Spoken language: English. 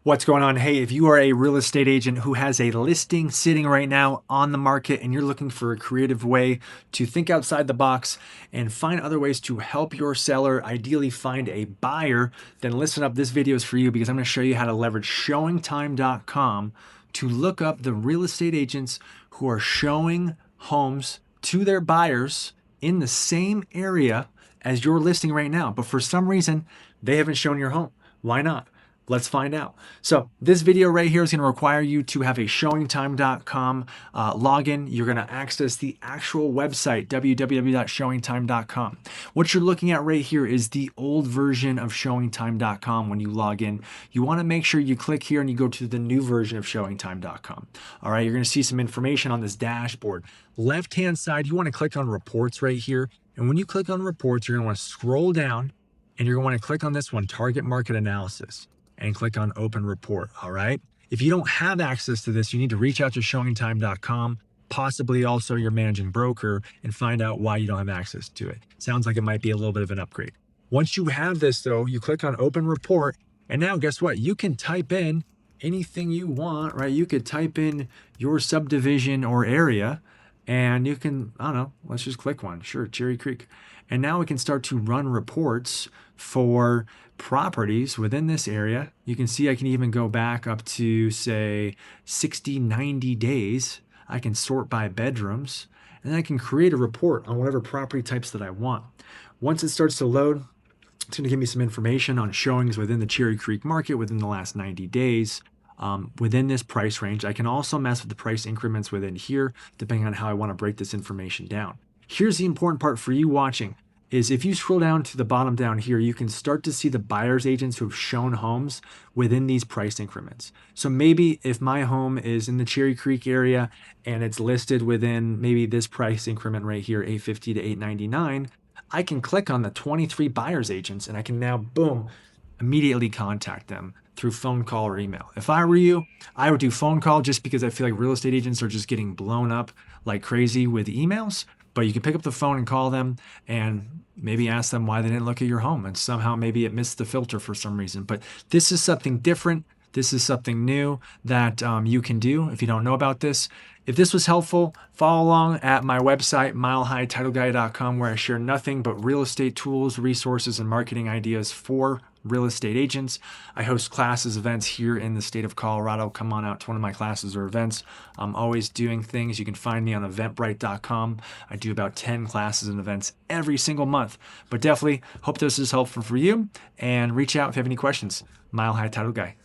What's going on? Hey, if you are a real estate agent who has a listing sitting right now on the market and you're looking for a creative way to think outside the box and find other ways to help your seller ideally find a buyer, then listen up. This video is for you because I'm going to show you how to leverage ShowingTime.com to look up the real estate agents who are showing homes to their buyers in the same area as your listing right now. But for some reason, they haven't shown your home. Why not? Let's find out. So this video right here is going to require you to have a ShowingTime.com login. You're going to access the actual website, www.showingtime.com. What you're looking at right here is the old version of ShowingTime.com when you log in. You want to make sure you click here and you go to the new version of ShowingTime.com. All right, you're going to see some information on this dashboard. Left-hand side, you want to click on Reports right here. And when you click on Reports, you're going to want to scroll down and you're going to want to click on this one, Target Market Analysis, and click on Open Report, all right? If you don't have access to this, you need to reach out to ShowingTime.com, possibly also your managing broker, and find out why you don't have access to it. Sounds like it might be a little bit of an upgrade. Once you have this though, you click on Open Report, and now guess what? You can type in anything you want, right? You could type in your subdivision or area, and you can, I don't know, let's just click one. Sure, Cherry Creek. And now we can start to run reports for properties within this area. You can see I can even go back up to say 60, 90 days. I can sort by bedrooms, and then I can create a report on whatever property types that I want. Once it starts to load, it's going to give me some information on showings within the Cherry Creek market within the last 90 days. Within this price range. I can also mess with the price increments within here, depending on how I want to break this information down. Here's the important part for you watching is if you scroll down to the bottom down here, you can start to see the buyer's agents who have shown homes within these price increments. So maybe if my home is in the Cherry Creek area and it's listed within maybe this price increment right here, $850 to $899, I can click on the 23 buyer's agents and I can now, boom, immediately contact them through phone call or email. If I were you, I would do phone call just because I feel like real estate agents are just getting blown up like crazy with emails. But you can pick up the phone and call them and maybe ask them why they didn't look at your home. And somehow maybe it missed the filter for some reason. But this is something different. This is something new that you can do if you don't know about this. If this was helpful, follow along at my website, milehighTitleGuy.com, where I share nothing but real estate tools, resources, and marketing ideas for real estate agents. I host classes, events here in the state of Colorado. Come on out to one of my classes or events. I'm always doing things. You can find me on eventbrite.com. I do about 10 classes and events every single month. But definitely hope this is helpful for you, and reach out if you have any questions. Mile High Title Guy.